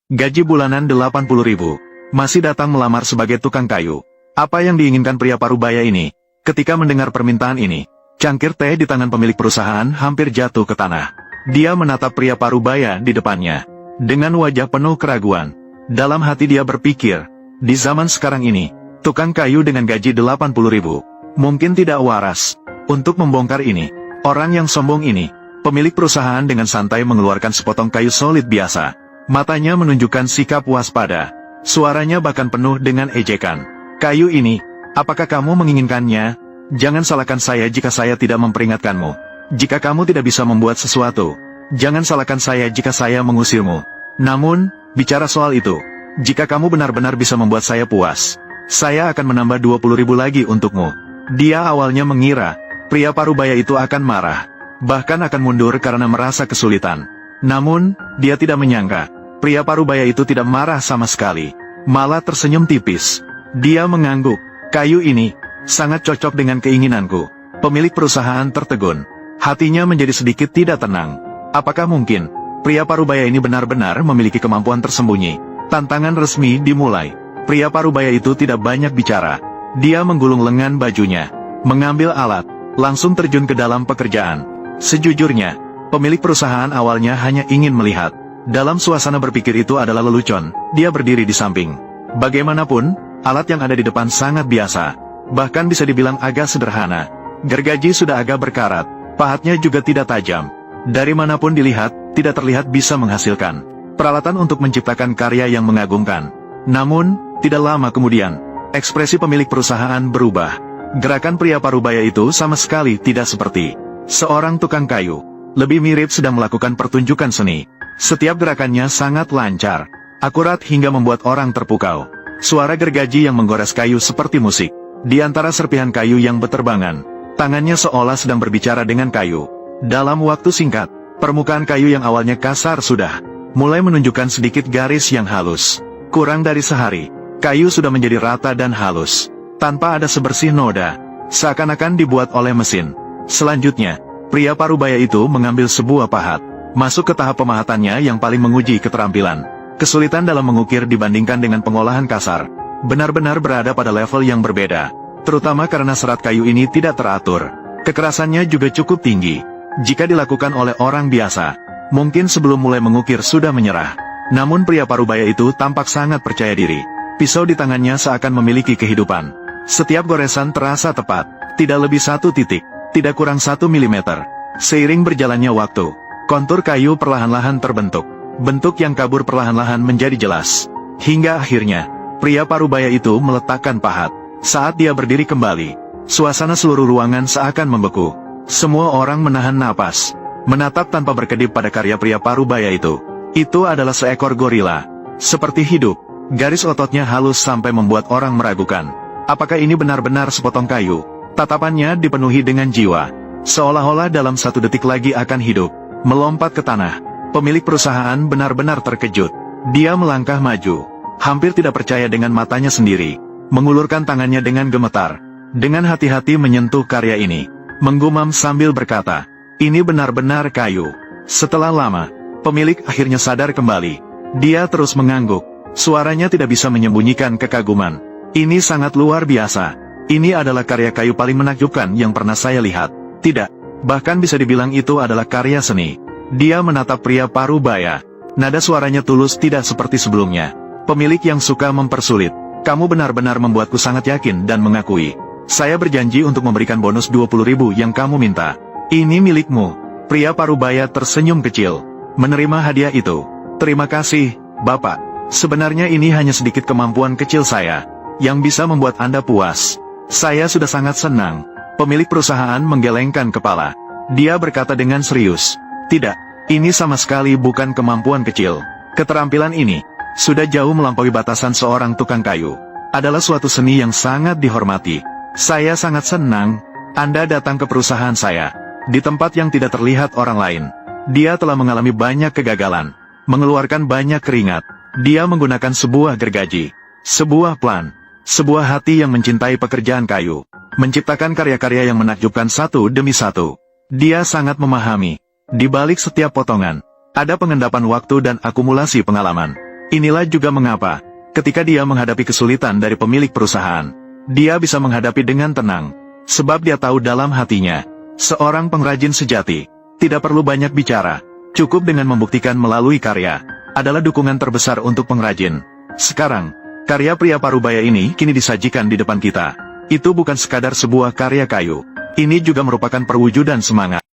Gaji bulanan 80.000. Masih datang melamar sebagai tukang kayu. Apa yang diinginkan pria parubaya ini? Ketika mendengar permintaan ini, cangkir teh di tangan pemilik perusahaan hampir jatuh ke tanah. Dia menatap pria parubaya di depannya dengan wajah penuh keraguan. Dalam hati dia berpikir, di zaman sekarang ini, tukang kayu dengan gaji 80.000 mungkin tidak waras. Untuk membongkar ini, orang yang sombong ini, pemilik perusahaan dengan santai mengeluarkan sepotong kayu solid biasa. Matanya menunjukkan sikap waspada. Suaranya bahkan penuh dengan ejekan. Kayu ini, apakah kamu menginginkannya? Jangan salahkan saya jika saya tidak memperingatkanmu. Jika kamu tidak bisa membuat sesuatu, jangan salahkan saya jika saya mengusirmu. Namun, bicara soal itu, jika kamu benar-benar bisa membuat saya puas, saya akan menambah 20.000 lagi untukmu. Dia awalnya mengira, pria parubaya itu akan marah, bahkan akan mundur karena merasa kesulitan. Namun, dia tidak menyangka, pria parubaya itu tidak marah sama sekali, malah tersenyum tipis. Dia mengangguk, kayu ini sangat cocok dengan keinginanku. Pemilik perusahaan tertegun. Hatinya menjadi sedikit tidak tenang. Apakah mungkin, pria parubaya ini benar-benar memiliki kemampuan tersembunyi? Tantangan resmi dimulai. Pria parubaya itu tidak banyak bicara. Dia menggulung lengan bajunya, mengambil alat, langsung terjun ke dalam pekerjaan. Sejujurnya, pemilik perusahaan awalnya hanya ingin melihat. Dalam suasana berpikir itu adalah lelucon, dia berdiri di samping. Bagaimanapun, alat yang ada di depan sangat biasa, bahkan bisa dibilang agak sederhana. Gergaji sudah agak berkarat, pahatnya juga tidak tajam. Dari manapun dilihat, tidak terlihat bisa menghasilkan peralatan untuk menciptakan karya yang mengagumkan. Namun, tidak lama kemudian, ekspresi pemilik perusahaan berubah. Gerakan pria parubaya itu sama sekali tidak seperti seorang tukang kayu. Lebih mirip sedang melakukan pertunjukan seni. Setiap gerakannya sangat lancar, akurat hingga membuat orang terpukau. Suara gergaji yang menggores kayu seperti musik. Di antara serpihan kayu yang berterbangan, tangannya seolah sedang berbicara dengan kayu. Dalam waktu singkat, permukaan kayu yang awalnya kasar sudah mulai menunjukkan sedikit garis yang halus. Kurang dari sehari, kayu sudah menjadi rata dan halus, tanpa ada sebersih noda, seakan-akan dibuat oleh mesin. Selanjutnya, pria parubaya itu mengambil sebuah pahat, masuk ke tahap pemahatannya yang paling menguji keterampilan. Kesulitan dalam mengukir dibandingkan dengan pengolahan kasar, benar-benar berada pada level yang berbeda, terutama karena serat kayu ini tidak teratur. Kekerasannya juga cukup tinggi. Jika dilakukan oleh orang biasa, mungkin sebelum mulai mengukir sudah menyerah. Namun pria parubaya itu tampak sangat percaya diri. Pisau di tangannya seakan memiliki kehidupan. Setiap goresan terasa tepat, tidak lebih 1 titik, tidak kurang 1 milimeter. Seiring berjalannya waktu, kontur kayu perlahan-lahan terbentuk. Bentuk yang kabur perlahan-lahan menjadi jelas. Hingga akhirnya, pria parubaya itu meletakkan pahat. Saat dia berdiri kembali, suasana seluruh ruangan seakan membeku. Semua orang menahan napas, menatap tanpa berkedip pada karya pria parubaya itu. Itu adalah seekor gorila. Seperti hidup, garis ototnya halus sampai membuat orang meragukan. Apakah ini benar-benar sepotong kayu? Tatapannya dipenuhi dengan jiwa, seolah-olah dalam 1 detik lagi akan hidup, melompat ke tanah. Pemilik perusahaan benar-benar terkejut. Dia melangkah maju, hampir tidak percaya dengan matanya sendiri, mengulurkan tangannya dengan gemetar, dengan hati-hati menyentuh karya ini, menggumam sambil berkata, ini benar-benar kayu. Setelah lama, pemilik akhirnya sadar kembali. Dia terus mengangguk, suaranya tidak bisa menyembunyikan kekaguman. Ini sangat luar biasa. Ini adalah karya kayu paling menakjubkan yang pernah saya lihat. Tidak, bahkan bisa dibilang itu adalah karya seni. Dia menatap pria parubaya. Nada suaranya tulus tidak seperti sebelumnya. Pemilik yang suka mempersulit. Kamu benar-benar membuatku sangat yakin dan mengakui. Saya berjanji untuk memberikan bonus 20.000 yang kamu minta. Ini milikmu. Pria parubaya tersenyum kecil, menerima hadiah itu. Terima kasih, Bapak. Sebenarnya ini hanya sedikit kemampuan kecil saya, yang bisa membuat Anda puas. Saya sudah sangat senang. Pemilik perusahaan menggelengkan kepala. Dia berkata dengan serius. Tidak, ini sama sekali bukan kemampuan kecil. Keterampilan ini sudah jauh melampaui batasan seorang tukang kayu. Adalah suatu seni yang sangat dihormati. Saya sangat senang Anda datang ke perusahaan saya, di tempat yang tidak terlihat orang lain. Dia telah mengalami banyak kegagalan, mengeluarkan banyak keringat. Dia menggunakan sebuah gergaji, sebuah plan, sebuah hati yang mencintai pekerjaan kayu, menciptakan karya-karya yang menakjubkan satu demi satu. Dia sangat memahami. Di balik setiap potongan, ada pengendapan waktu dan akumulasi pengalaman. Inilah juga mengapa, ketika dia menghadapi kesulitan dari pemilik perusahaan, dia bisa menghadapi dengan tenang, sebab dia tahu dalam hatinya, seorang pengrajin sejati, tidak perlu banyak bicara, cukup dengan membuktikan melalui karya, adalah dukungan terbesar untuk pengrajin. Sekarang, karya pria Parubaya ini kini disajikan di depan kita. Itu bukan sekadar sebuah karya kayu. Ini juga merupakan perwujudan semangat.